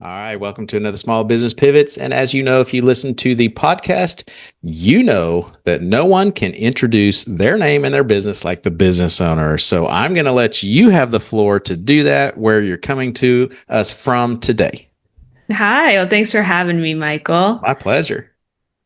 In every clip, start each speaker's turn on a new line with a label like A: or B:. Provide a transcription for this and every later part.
A: All right, welcome to another Small Business Pivots. And as you know, if you listen to the podcast, you know that no one can introduce their name and their business like the business owner. So I'm going to let you have the floor to do that, where you're coming to us from today.
B: Hi, well, thanks for having me, Michael.
A: My pleasure.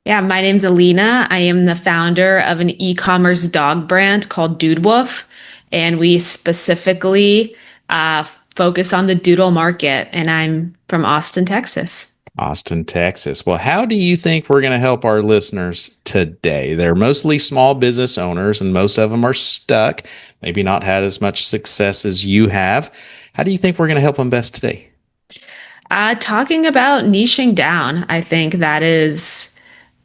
B: Yeah, my name's Elina. I am the founder of an e-commerce dog brand called Dood Woof, and we specifically uh, focus on the doodle market, and I'm from Austin, Texas.
A: Austin, Texas. Well, how do you think we're going to help our listeners today? They're mostly small business owners, and most of them are stuck, maybe not had as much success as you have. How do you think we're going to help them best today?
B: Talking about niching down, I think that is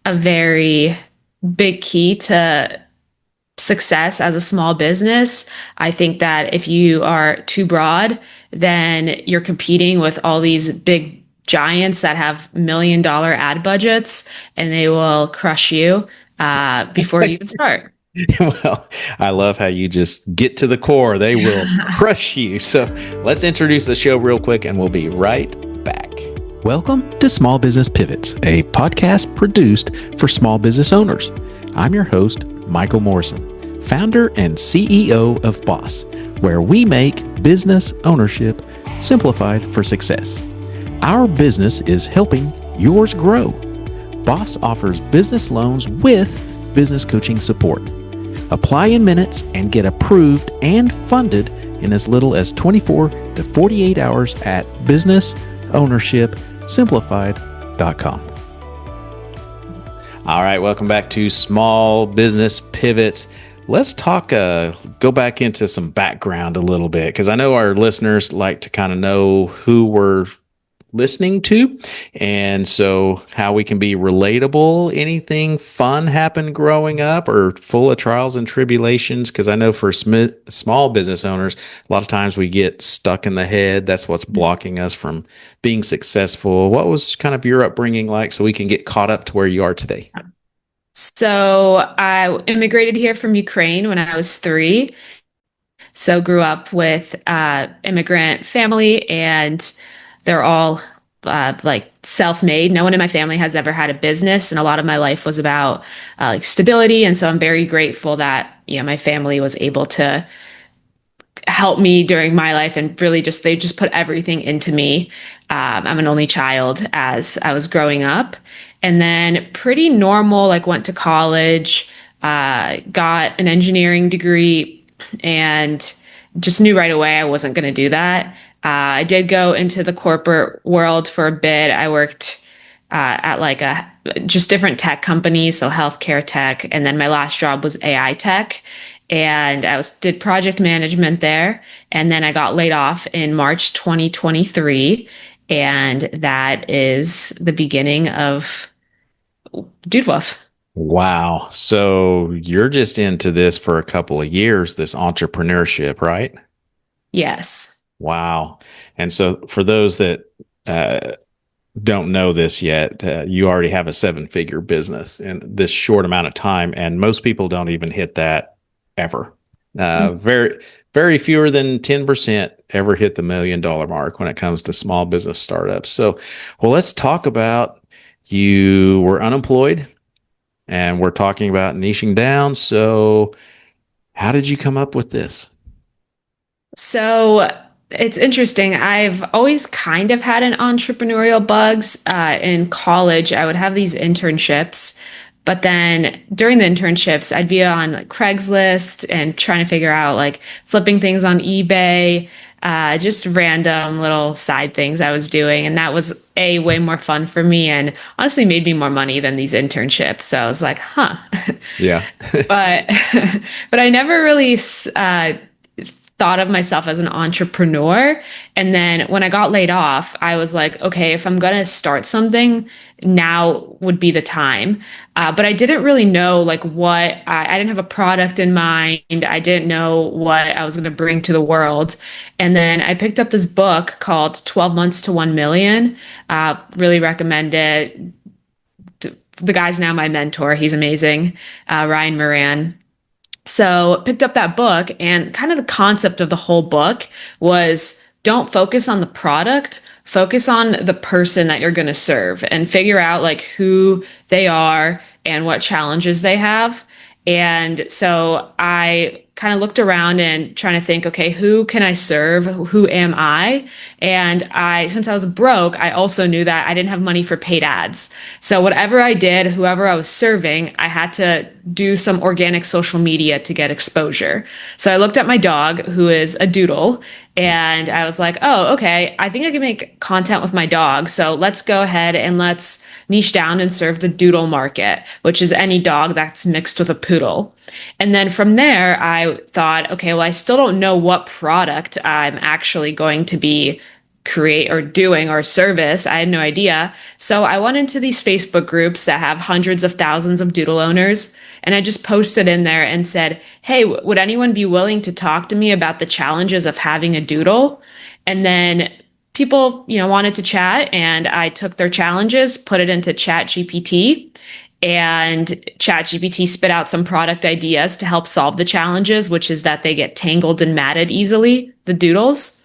B: a very big key to success as a small business. I think that if you are too broad, then you're competing with all these big giants that have $1 million ad budgets and they will crush you before you even start.
A: Well, I love how you just get to the core. They will crush you. So let's introduce the show real quick and we'll be right back. Welcome to Small Business Pivots, a podcast produced for small business owners. I'm your host, Michael Morrison, founder and CEO of Boss, where we make business ownership simplified for success. Our business is helping yours grow. Boss offers business loans with business coaching support. Apply in minutes and get approved and funded in as little as 24 to 48 hours at businessownershipsimplified.com. All right, welcome back to Small Business Pivots. Let's talk, go back into some background a little bit, because I know our listeners like to kind of know who we're listening to, and so how we can be relatable. Anything fun happened growing up or full of trials and tribulations? Because I know for small business owners, a lot of times we get stuck in the head. That's what's blocking us from being successful. What was kind of your upbringing like, so we can get caught up to where you are today?
B: So I immigrated here from Ukraine when I was 3. So grew up with immigrant family, and they're all like self-made. No one in my family has ever had a business, and a lot of my life was about like stability. And so I'm very grateful that my family was able to help me during my life, and really just they just put everything into me. I'm an only child as I was growing up, and then pretty normal. Like went to college, got an engineering degree, and just knew right away I wasn't going to do that. I did go into the corporate world for a bit. I worked at like a just different tech companies, so healthcare tech, and then my last job was AI tech, and did project management there, and then I got laid off in March 2023, and that is the beginning of Dood Woof.
A: Wow. So you're just into this for a couple of years, this entrepreneurship, right?
B: Yes.
A: Wow. And so for those that uh, don't know this yet, you already have a seven-figure business in this short amount of time, and most people don't even hit that ever. Very, very fewer than 10% ever hit the $1 million mark when it comes to small business startups. So, well, let's talk about, you were unemployed, and we're talking about niching down. So, how did you come up with this?
B: So it's interesting. I've always kind of had an entrepreneurial bugs. In college, I would have these internships, but then during the internships, I'd be on like Craigslist and trying to figure out like flipping things on eBay, just random little side things I was doing. And that was way more fun for me, and honestly made me more money than these internships. So I was like, huh.
A: Yeah.
B: But but I never really thought of myself as an entrepreneur. And then when I got laid off, I was like, okay, if I'm gonna start something, now would be the time. But I didn't really know like I didn't have a product in mind. I didn't know what I was gonna bring to the world. And then I picked up this book called 12 Months to 1 Million. Really recommend it. The guy's now my mentor. He's amazing. Ryan Moran. So picked up that book, and kind of the concept of the whole book was don't focus on the product, focus on the person that you're going to serve and figure out like who they are and what challenges they have. And so I kind of looked around and trying to think, okay, who can I serve? Who am I? And since I was broke, I also knew that I didn't have money for paid ads. So whatever I did, whoever I was serving, I had to do some organic social media to get exposure. So I looked at my dog, who is a doodle, and I was like, oh, okay, I think I can make content with my dog. So let's go ahead and let's niche down and serve the doodle market, which is any dog that's mixed with a poodle. And then from there, I thought, okay, well, I still don't know what product I'm actually going to be create or doing or service. I had no idea. So I went into these Facebook groups that have hundreds of thousands of doodle owners. And I just posted in there and said, hey, would anyone be willing to talk to me about the challenges of having a doodle? And then people, wanted to chat, and I took their challenges, put it into Chat GPT, and Chat GPT spit out some product ideas to help solve the challenges, which is that they get tangled and matted easily, the doodles.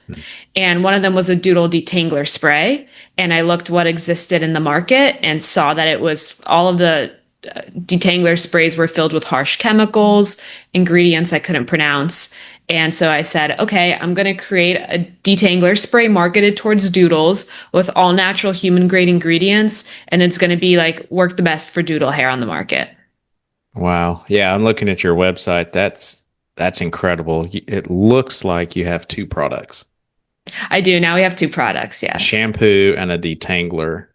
B: And one of them was a doodle detangler spray. And I looked what existed in the market and saw that it was all of the detangler sprays were filled with harsh chemicals, ingredients I couldn't pronounce. And so I said, okay, I'm going to create a detangler spray marketed towards doodles with all natural human grade ingredients. And it's going to be like work the best for doodle hair on the market.
A: Wow. Yeah, I'm looking at your website. That's incredible. It looks like you have two products.
B: I do. Now we have two products.
A: A
B: Yes.
A: shampoo and a detangler.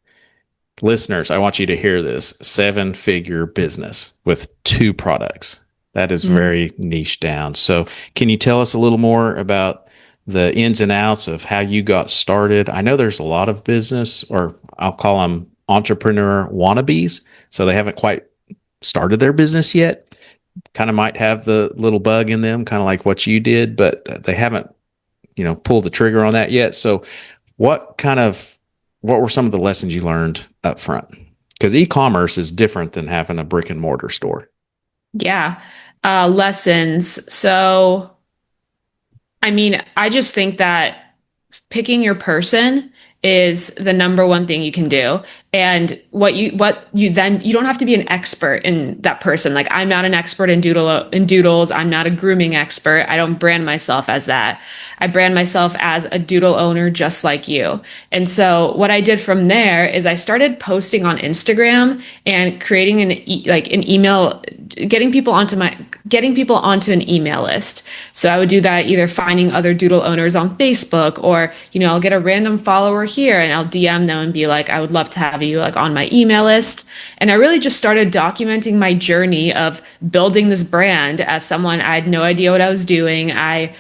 A: Listeners, I want you to hear this. 7-figure business with two products. That is very niche down. So can you tell us a little more about the ins and outs of how you got started? I know there's a lot of business, or I'll call them entrepreneur wannabes. So they haven't quite started their business yet. Kind of might have the little bug in them, kind of like what you did, but they haven't, pulled the trigger on that yet. So what were some of the lessons you learned up front? Because e-commerce is different than having a brick and mortar store.
B: Yeah. Lessons. So, I mean, I just think that picking your person is the number one thing you can do. And you don't have to be an expert in that person. Like, I'm not an expert in doodles. I'm not a grooming expert. I don't brand myself as that. I brand myself as a doodle owner just like you. And so what I did from there is I started posting on Instagram and creating an email, getting people onto an email list. So I would do that either finding other doodle owners on Facebook, or, I'll get a random follower here and I'll DM them and be like, I would love to have you like on my email list. And I really just started documenting my journey of building this brand as someone. I had no idea what I was doing. I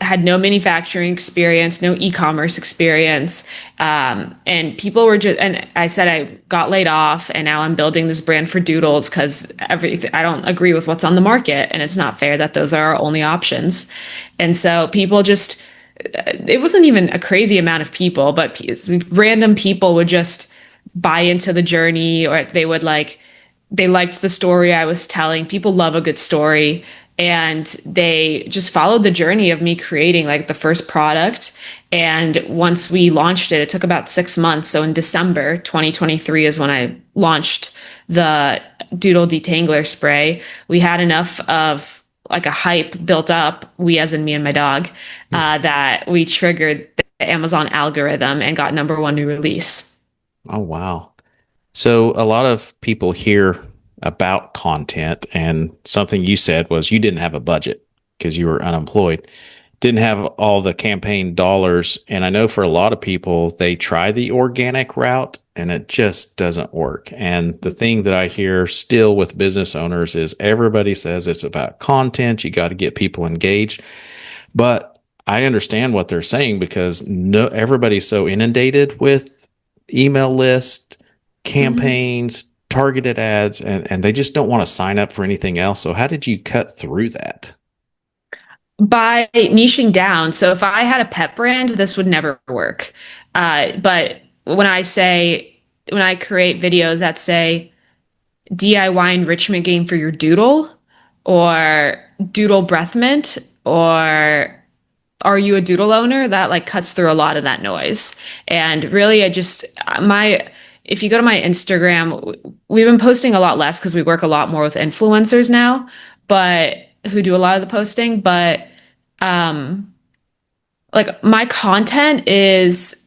B: had no manufacturing experience, no e-commerce experience. And people were and I said, I got laid off and now I'm building this brand for doodles because I don't agree with what's on the market. And it's not fair that those are our only options. And so it wasn't even a crazy amount of people, but random people would just buy into the journey, or they liked the story I was telling. People love a good story. And they just followed the journey of me creating like the first product. And once we launched it, it took about 6 months. So in December 2023 is when I launched the Doodle Detangler spray. We had enough of like a hype built up, we as in me and my dog, that we triggered the Amazon algorithm and got #1 new release.
A: Oh, wow. So a lot of people hear about content, and something you said was you didn't have a budget because you were unemployed, didn't have all the campaign dollars. And I know for a lot of people, they try the organic route and it just doesn't work. And the thing that I hear still with business owners is everybody says it's about content. You got to get people engaged. But I understand what they're saying, because everybody's so inundated with email list, campaigns, targeted ads, and they just don't want to sign up for anything else. So how did you cut through that?
B: By niching down. So if I had a pet brand, this would never work. But when I create videos that say DIY enrichment game for your doodle, or doodle breath mint, or are you a doodle owner? That like cuts through a lot of that noise. And really, I just, my, if you go to my Instagram, we've been posting a lot less because we work a lot more with influencers now, but who do a lot of the posting. But um, like my content is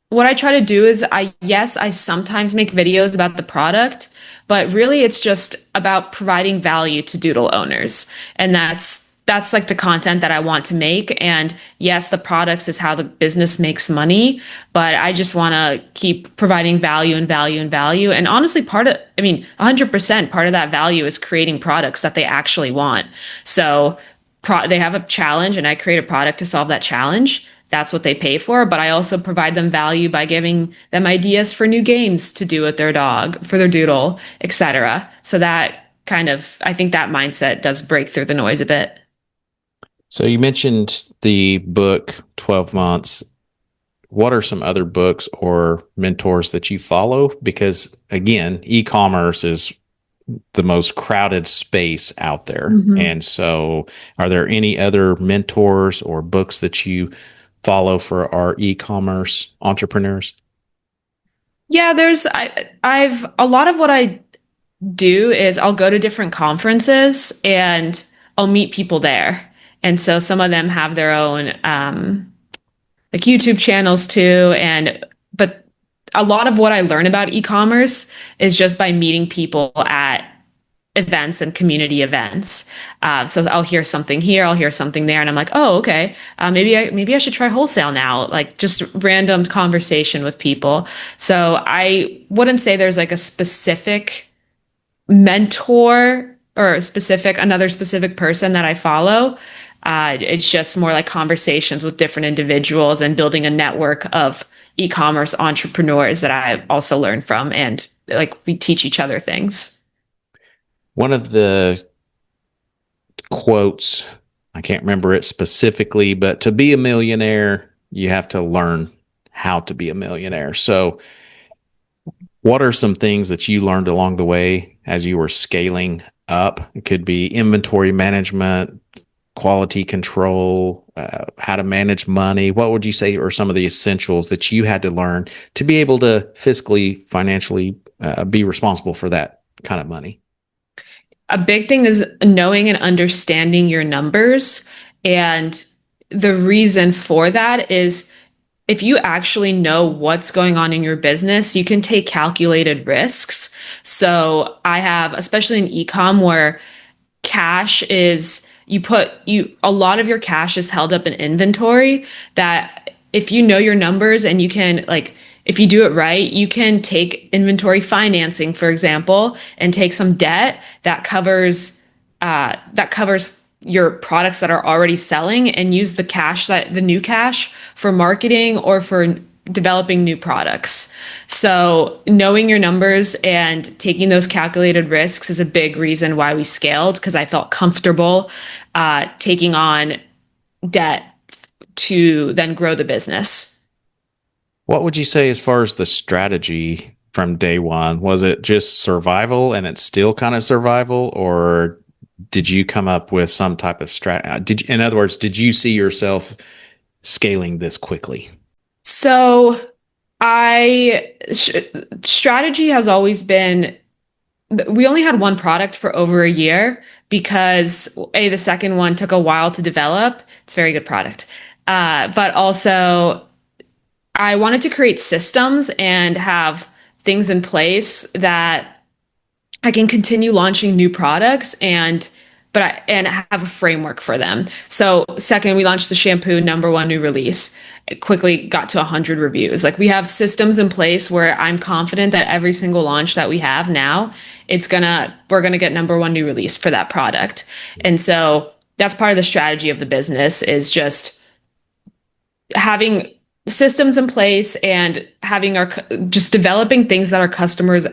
B: what I try to do is I sometimes make videos about the product, but really it's just about providing value to doodle owners. And that's like the content that I want to make. And yes, the products is how the business makes money, but I just want to keep providing value and value and value. And honestly, 100% part of that value is creating products that they actually want. So they have a challenge and I create a product to solve that challenge. That's what they pay for, but I also provide them value by giving them ideas for new games to do with their dog, for their doodle, etc. So that kind of, I think that mindset does break through the noise a bit.
A: So you mentioned the book 12 Months. What are some other books or mentors that you follow? Because again, e-commerce is the most crowded space out there.
B: Mm-hmm.
A: And so are there any other mentors or books that you follow for our e-commerce entrepreneurs?
B: Yeah, I've a lot of what I do is I'll go to different conferences and I'll meet people there. And so some of them have their own like YouTube channels too. But a lot of what I learn about e-commerce is just by meeting people at events and community events. So I'll hear something here, I'll hear something there, and I'm like, oh, okay, maybe I should try wholesale now. Like just random conversation with people. So I wouldn't say there's like a specific mentor or another specific person that I follow. It's just more like conversations with different individuals and building a network of e-commerce entrepreneurs that I also learn from, and like we teach each other things.
A: One of the quotes, I can't remember it specifically, but to be a millionaire, you have to learn how to be a millionaire. So what are some things that you learned along the way as you were scaling up? It could be inventory management, quality control, how to manage money. What would you say are some of the essentials that you had to learn to be able to fiscally, financially be responsible for that kind of money?
B: A big thing is knowing and understanding your numbers. And the reason for that is if you actually know what's going on in your business, you can take calculated risks. So I have, especially in ecom, where cash is a lot of your cash is held up in inventory, that if you know your numbers and you can like if you do it right, you can take inventory financing, for example, and take some debt that covers your products that are already selling, and use the new cash for marketing or for developing new products. So knowing your numbers and taking those calculated risks is a big reason why we scaled, because I felt comfortable taking on debt to then grow the business.
A: What would you say as far as the strategy from day one? Was it just survival and it's still kind of survival, or did you come up with some type of strategy? In other words, did you see yourself scaling this quickly?
B: So strategy has always been, we only had one product for over a year because the second one took a while to develop. It's a very good product. But also I wanted to create systems and have things in place that I can continue launching new products and have a framework for them. So second, we launched the shampoo #1 new release. It quickly got to 100 reviews. Like we have systems in place where I'm confident that every single launch that we have now, we're gonna get #1 new release for that product. And so that's part of the strategy of the business, is just having systems in place and just developing things that our customers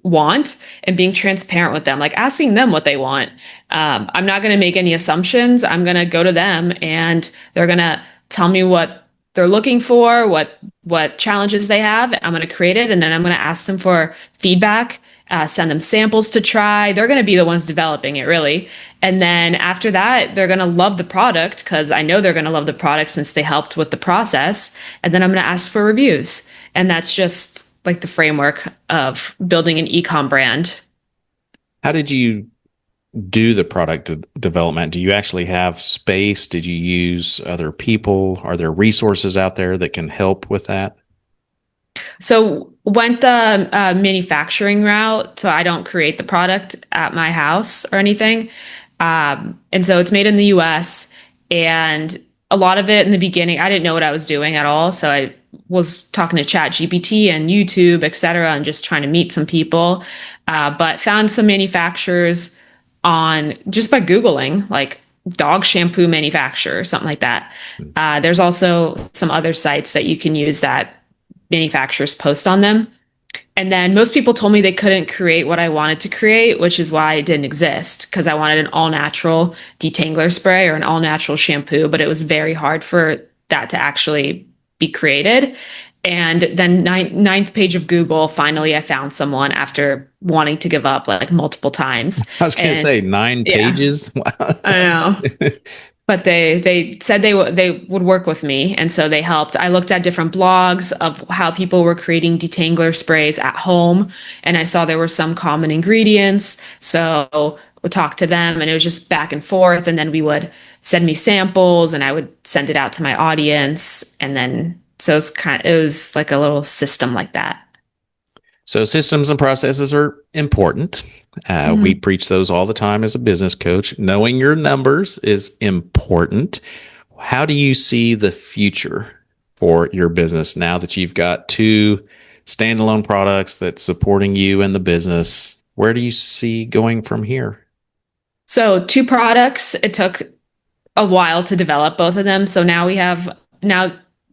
B: want and being transparent with them, like asking them what they want. I'm not going to make any assumptions. I'm going to go to them and they're going to tell me what they're looking for, what challenges they have. I'm going to create it, and then I'm going to ask them for feedback send them samples to try. They're going to be the ones developing it, really. And then after that, they're going to love the product because I know they're going to love the product since they helped with the process. And then I'm going to ask for reviews. And that's just like the framework of building an e-com brand.
A: How did you do the product development? Do you actually have space? Did you use other people? Are there resources out there that can help with that?
B: So went the manufacturing route. So I don't create the product at my house or anything. And so it's made in the US. And a lot of it in the beginning, I didn't know what I was doing at all. So I was talking to Chat GPT and YouTube, et cetera, and just trying to meet some people. But found some manufacturers on just by Googling, like dog shampoo manufacturer, something like that. There's also some other sites that you can use that manufacturers post on them. And then most people told me they couldn't create what I wanted to create, which is why it didn't exist, because I wanted an all natural detangler spray or an all natural shampoo, but it was very hard for that to actually be created. And then ninth page of Google, finally, I found someone after wanting to give up like multiple times.
A: I was going to say 9 pages.
B: I know. But they said they would work with me, and so they helped. I looked at different blogs of how people were creating detangler sprays at home, and I saw there were some common ingredients. So we talked to them, and it was just back and forth. And then we would send me samples, and I would send it out to my audience, and then so it was like a little system like that.
A: So systems and processes are important. We preach those all the time as a business coach. Knowing your numbers is important. How do you see the future for your business now that you've got 2 standalone products that's supporting you and the business? Where do you see going from here?
B: So 2 products, it took a while to develop both of them. So now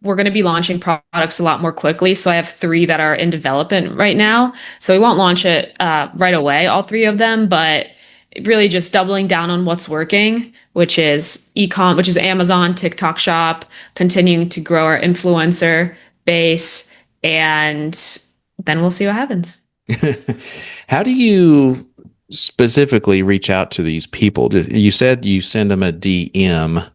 B: we're going to be launching products a lot more quickly. So I have 3 that are in development right now. So we won't launch it right away, all 3 of them, but really just doubling down on what's working, which is e-com, which is Amazon, TikTok Shop, continuing to grow our influencer base, and then we'll see what happens.
A: How do you specifically reach out to these people? You said you send them a DM.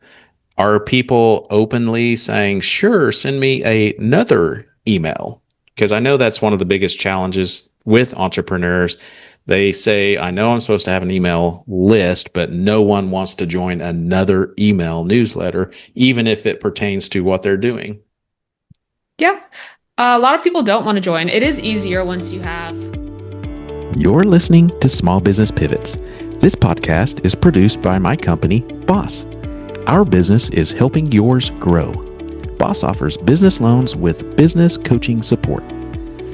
A: Are people openly saying, sure, send me another email? Because I know that's one of the biggest challenges with entrepreneurs. They say, I know I'm supposed to have an email list, but no one wants to join another email newsletter, even if it pertains to what they're doing.
B: Yeah. A lot of people don't want to join. It is easier once you have.
A: You're listening to Small Business Pivots. This podcast is produced by my company, Boss. Our business is helping yours grow. Boss offers business loans with business coaching support.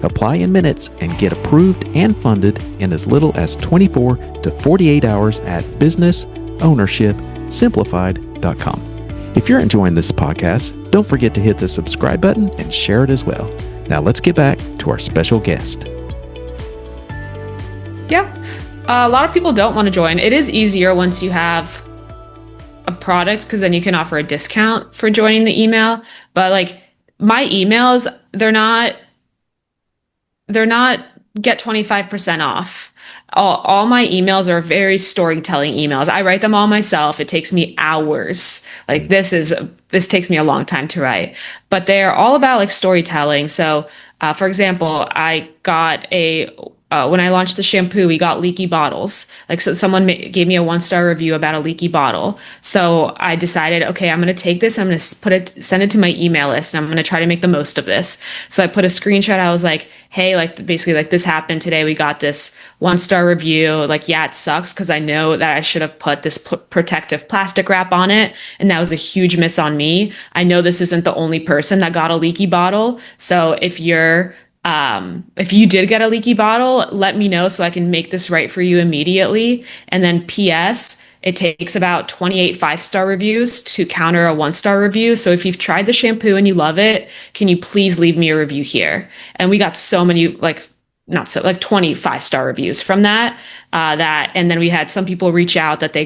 A: Apply in minutes and get approved and funded in as little as 24 to 48 hours at businessownershipsimplified.com. If you're enjoying this podcast, don't forget to hit the subscribe button and share it as well. Now let's get back to our special guest.
B: Yeah. A lot of people don't want to join. It is easier once you have a product because then you can offer a discount for joining the email. But like my emails, they're not get 25% off. All my emails are very storytelling emails. I write them all myself. It takes me hours. Like this takes me a long time to write, but they're all about like storytelling. So, for example, I got when I launched the shampoo, we got leaky bottles. Like, so someone gave me a 1-star review about a leaky bottle. So I decided, okay, I'm going to take this, I'm going to send it to my email list, and I'm going to try to make the most of this. So I put a screenshot. I was like, hey, like basically like this happened today. We got this 1-star review. Like, yeah, it sucks because I know that I should have put this protective plastic wrap on it. And that was a huge miss on me. I know this isn't the only person that got a leaky bottle. So if you did get a leaky bottle, let me know so I can make this right for you immediately. And then PS, it takes about 28 5-star reviews to counter a 1-star review. So if you've tried the shampoo and you love it, can you please leave me a review here? And we got so many, like 20 5-star reviews from that, and then we had some people reach out that they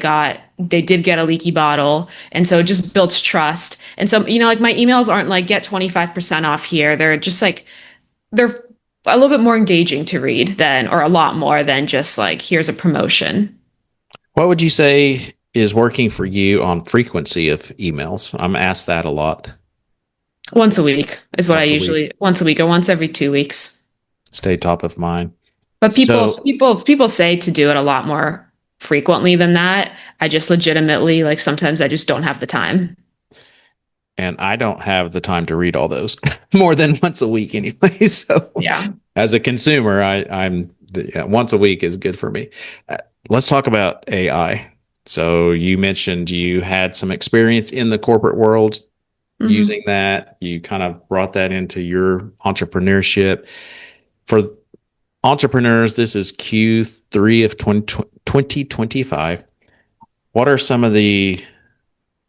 B: did get a leaky bottle. And so it just builds trust. And so, like my emails aren't like get 25% off here. They're just like, they're a little bit more engaging to read than, or a lot more than just like, here's a promotion.
A: What would you say is working for you on frequency of emails? I'm asked that a lot.
B: Once a week is what I
A: Once a week,
B: usually, once a week or once every 2 weeks.
A: stay top of mind.
B: But
A: So,
B: people say to do it a lot more frequently than that. I just legitimately, like, sometimes I just don't have the time.
A: and I don't have the time to read all those more than once a week anyway. So,
B: Yeah.
A: as a consumer, once a week is good for me. Uh, let's talk about AI. So, you mentioned you had some experience in the corporate world
B: Hmm.
A: using that. You kind of brought that into your entrepreneurship. For entrepreneurs, this is Q3 of 2025. What are some of the,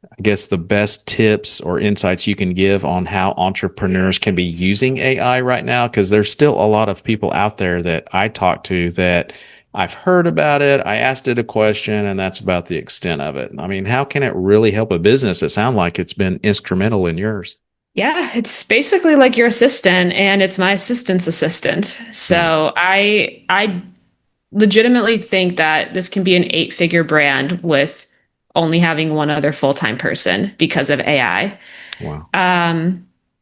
A: I guess, the best tips or insights you can give on how entrepreneurs can be using AI right now? Because there's still a lot of people out there that I talk to that I've heard about it. I asked it a question, and that's about the extent of it. I mean, how can it really help a business? It sounds like it's been instrumental in yours.
B: Yeah, it's basically like your assistant and it's my assistant's assistant.
A: Hmm.
B: So I legitimately think that this can be an 8-figure brand with only having one other full-time person because of AI.
A: Wow.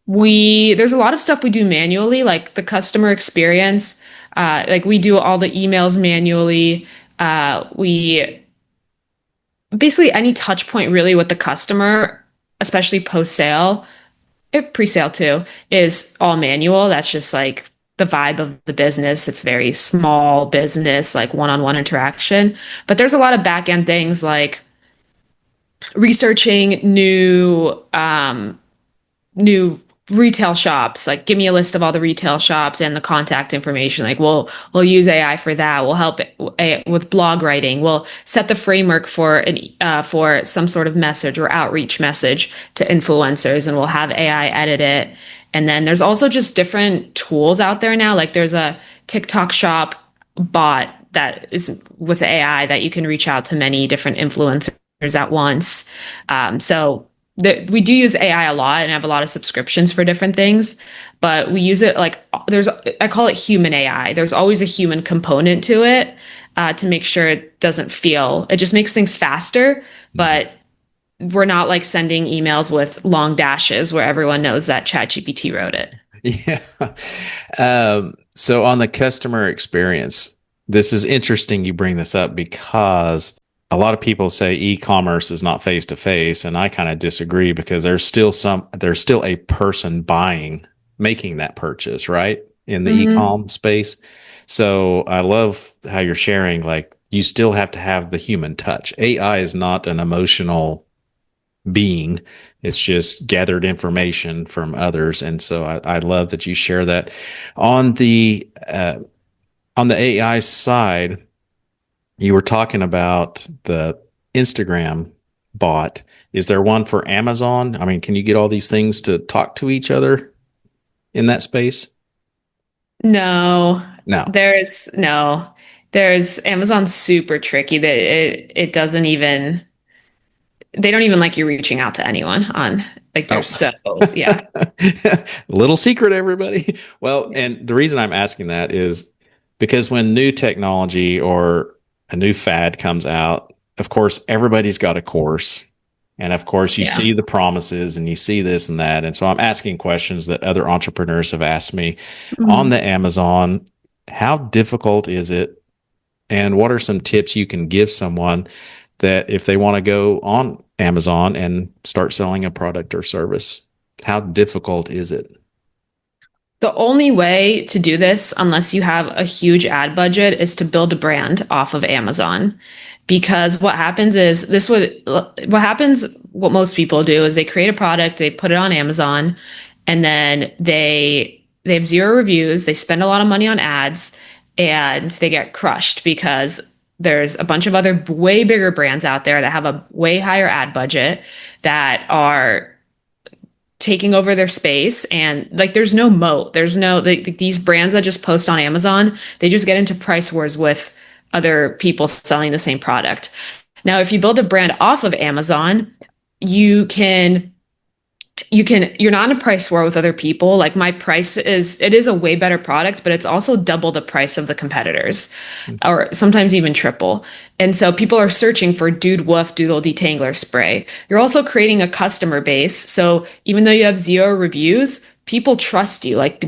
B: There's a lot of stuff we do manually, like the customer experience. Like we do all the emails manually. We basically any touch point really with the customer, especially post-sale, pre-sale too, is all manual. That's just like the vibe of the business. It's very small business, like one-on-one interaction. But there's a lot of back-end things like researching new retail shops. Like give me a list of all the retail shops and the contact information. Like we'll use AI for that. We'll help with blog writing. We'll set the framework for some sort of message or outreach message to influencers, and we'll have AI edit it. And then there's also just different tools out there now. Like there's a TikTok shop bot that is with AI that you can reach out to many different influencers at once. So we do use AI a lot and have a lot of subscriptions for different things, but we use it like I call it human AI. There's always a human component to it to make sure it just makes things faster,
A: Mhm.
B: but we're not like sending emails with long dashes where everyone knows that ChatGPT wrote it.
A: Yeah. So on the customer experience, this is interesting you bring this up because a lot of people say e-commerce is not face to face, and I kind of disagree because there's still a person making that purchase, right? In the
B: Hmm.
A: e-com space. So I love how you're sharing, like you still have to have the human touch. AI is not an emotional being. It's just gathered information from others, and so I love that you share that. On on the AI side, you were talking about the Instagram bot. Is there one for Amazon? I mean, can you get all these things to talk to each other in that space?
B: No,
A: No.
B: there's no, there's Amazon's super tricky that it doesn't even they don't even like you reaching out to anyone on like they're
A: Oh.
B: so yeah.
A: Little secret, everybody. Well, and the reason I'm asking that is because when new technology or a new fad comes out, of course, everybody's got a course. And of course, you
B: Yeah.
A: see the promises and you see this and that. And so I'm asking questions that other entrepreneurs have asked me on
B: Mhm.
A: the Amazon. How difficult is it? And what are some tips you can give someone that if they want to go on Amazon and start selling a product or service? How difficult is it?
B: The only way to do this, unless you have a huge ad budget, is to build a brand off of Amazon. Because what happens is what most people do is they create a product, they put it on Amazon, and then they have zero reviews, they spend a lot of money on ads, and they get crushed because there's a bunch of other way bigger brands out there that have a way higher ad budget that are taking over their space, and like there's no moat, these brands that just post on Amazon, they just get into price wars with other people selling the same product. Now if you build a brand off of Amazon, you can you're not in a price war with other people. Like my price it is a way better product, but it's also double the price of the competitors, or sometimes even triple. And so people are searching for Dood Woof Doodle Detangler Spray. You're also creating a customer base. So even though you have 0 reviews, people trust you. Like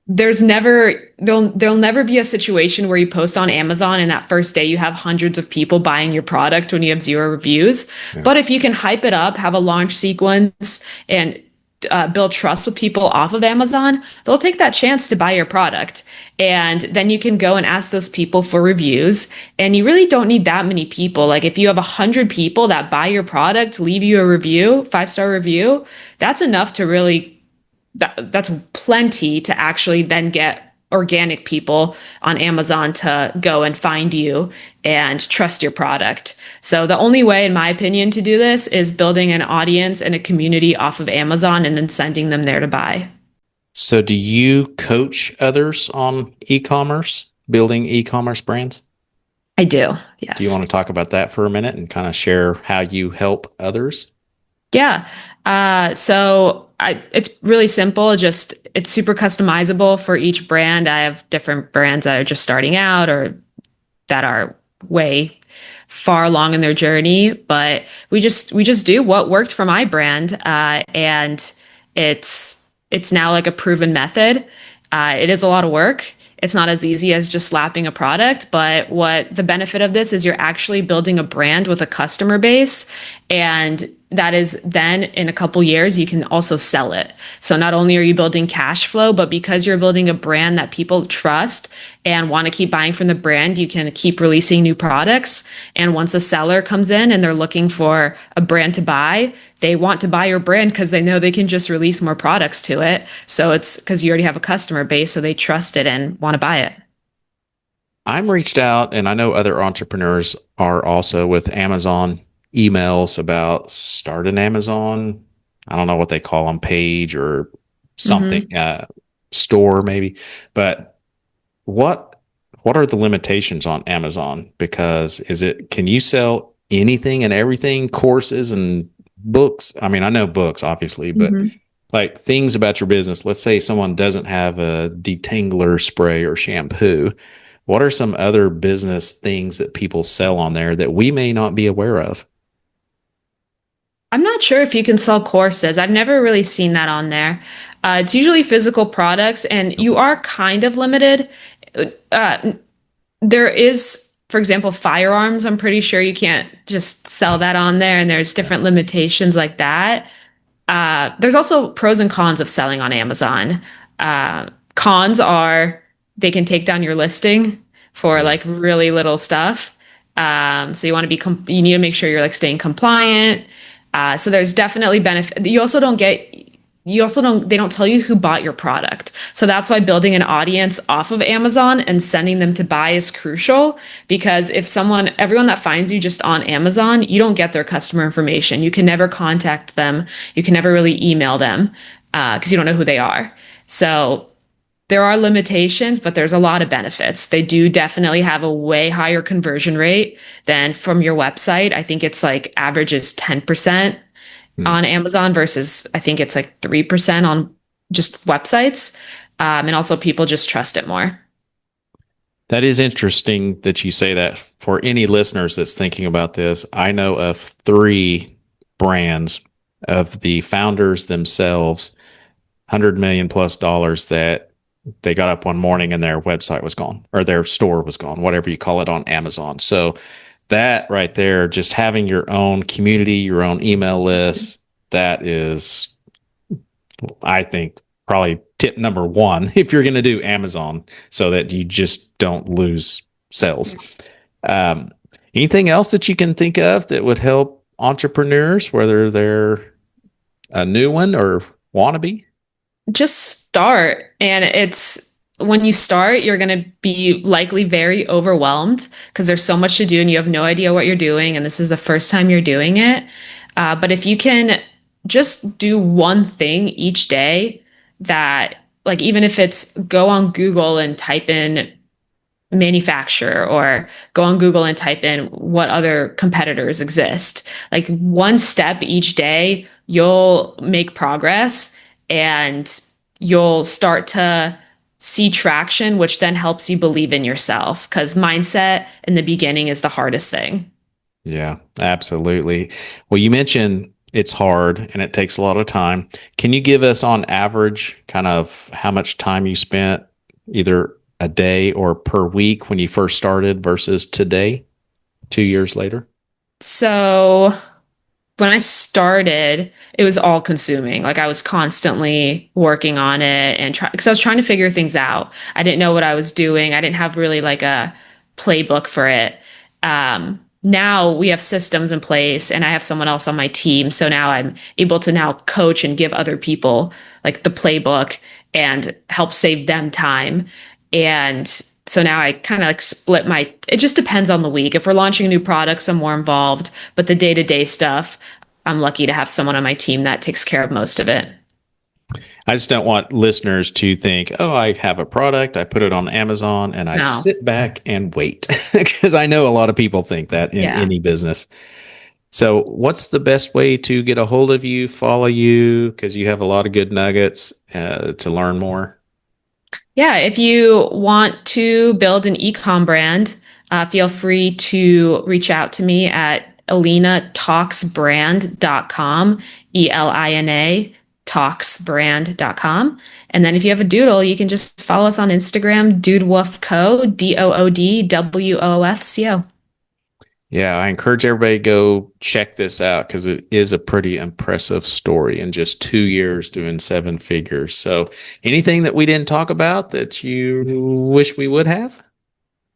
B: there'll never be a situation where you post on Amazon and that first day you have hundreds of people buying your product when you have 0 reviews.
A: Yeah.
B: But if you can hype it up, have a launch sequence, and build trust with people off of Amazon, they'll take that chance to buy your product. And then you can go and ask those people for reviews. And you really don't need that many people. Like if you have 100 people that buy your product, leave you a review, 5-star review, that's enough to really that's plenty to actually then get organic people on Amazon to go and find you and trust your product. So the only way, in my opinion, to do this is building an audience and a community off of Amazon and then sending them there to buy.
A: So do you coach others on e-commerce, building e-commerce brands?
B: I do.
A: Do you
B: Yes.
A: want to talk about that for a minute and kind of share how you help others?
B: Yeah. It's really simple. Just it's super customizable for each brand. I have different brands that are just starting out or that are way far along in their journey, but we just do what worked for my brand, and it's now like a proven method. It is a lot of work. It's not as easy as just slapping a product, but what the benefit of this is you're actually building a brand with a customer base, and that is then in a couple years you can also sell it. So not only are you building cash flow, but because you're building a brand that people trust and want to keep buying from the brand, you can keep releasing new products. And once a seller comes in and they're looking for a brand to buy, they want to buy your brand because they know they can just release more products to it. So it's because you already have a customer base, so they trust it and want to buy it.
A: I'm reached out, and I know other entrepreneurs are also with Amazon emails about start an Amazon. I don't know what they call them, page or something, store maybe. But what what are the limitations on Amazon? Because can you sell anything and everything, courses and books? I mean, I know books obviously, but
B: Mm-hmm.
A: like things about your business. Let's say someone doesn't have a detangler spray or shampoo. What are some other business things that people sell on there that we may not be aware of?
B: I'm not sure if you can sell courses. I've never really seen that on there. It's usually physical products, and you are kind of limited. Uh, there is, for example, firearms. I'm pretty sure you can't just sell that on there, and there's different limitations like that. There's also pros and cons of selling on Amazon. Cons are they can take down your listing for
A: Yeah.
B: like really little stuff. So you want to you need to make sure you're like staying compliant. So there's definitely benefit. They don't tell you who bought your product. So that's why building an audience off of Amazon and sending them to buy is crucial, because if everyone that finds you just on Amazon, you don't get their customer information. You can never contact them. You can never really email them, because you don't know who they are. So there are limitations, but there's a lot of benefits. They do definitely have a way higher conversion rate than from your website. I think it's like average is 10%
A: Hmm.
B: on Amazon versus I think it's like 3% on just websites. And also people just trust it more.
A: That is interesting that you say that. For any listeners that's thinking about this, I know of three brands of the founders themselves, 100 million plus dollars, that they got up one morning and their website was gone or their store was gone, whatever you call it on Amazon. So that right there, just having your own community, your own email list, that is, I think, probably tip number one if you're going to do Amazon, so that you just don't lose sales. Um, Anything else that you can think of that would help entrepreneurs, whether they're a new one or wannabe?
B: Just start. And it's when you start, you're going to be likely very overwhelmed because there's so much to do and you have no idea what you're doing. And this is the first time you're doing it. But if you can just do one thing each day, that, like, even if it's go on Google and type in manufacturer, or go on Google and type in what other competitors exist. Like one step each day, you'll make progress and you'll start to see traction, which then helps you believe in yourself, because mindset in the beginning is the hardest thing.
A: Yeah, absolutely. Well, you mentioned it's hard and it takes a lot of time. Can you give us on average kind of how much time you spent either a day or per week when you first started versus today, 2 years later?
B: So when I started, it was all consuming. Like I was constantly working on it and try because I was trying to figure things out. I didn't know what I was doing. I didn't have really like a playbook for it. Now we have systems in place and I have someone else on my team. So now I'm able to now coach and give other people like the playbook and help save them time. And so now I kind of like split it just depends on the week. If we're launching new products, I'm more involved, but the day-to-day stuff, I'm lucky to have someone on my team that takes care of most of it.
A: I just don't want listeners to think, oh, I have a product, I put it on Amazon, and I
B: No.
A: sit back and wait. Because I know a lot of people think that in
B: Yeah.
A: any business. So, what's the best way to get a hold of you, follow you? Because you have a lot of good nuggets to learn more.
B: Yeah, if you want to build an e-com brand, feel free to reach out to me at elinatalksbrand.com, Elina talksbrand.com. And then if you have a doodle, you can just follow us on Instagram, Dood Woof Co, DoodWoofco.
A: Yeah, I encourage everybody to go check this out because it is a pretty impressive story in just 2 years doing seven figures. So, anything that we didn't talk about that you wish we would have?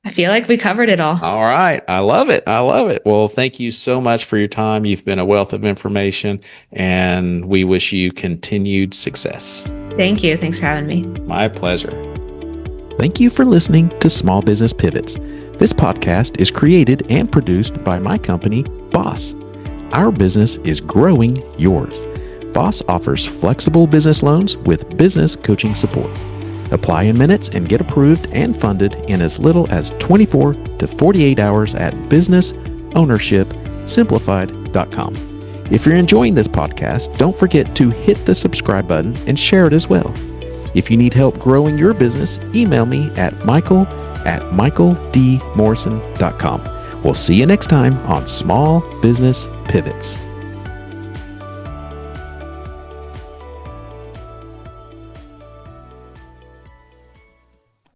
B: I feel like we covered it all.
A: All right. I love it. I love it. Well, thank you so much for your time. You've been a wealth of information, and we wish you continued success.
B: Thank you. Thanks for having me.
A: My pleasure. Thank you for listening to Small Business Pivots. This podcast is created and produced by my company, Boss. Our business is growing yours. Boss offers flexible business loans with business coaching support. Apply in minutes and get approved and funded in as little as 24 to 48 hours at businessownershipsimplified.com. If you're enjoying this podcast, don't forget to hit the subscribe button and share it as well. If you need help growing your business, email me at michael@michaeldmorrison.com. We'll see you next time on Small Business Pivots.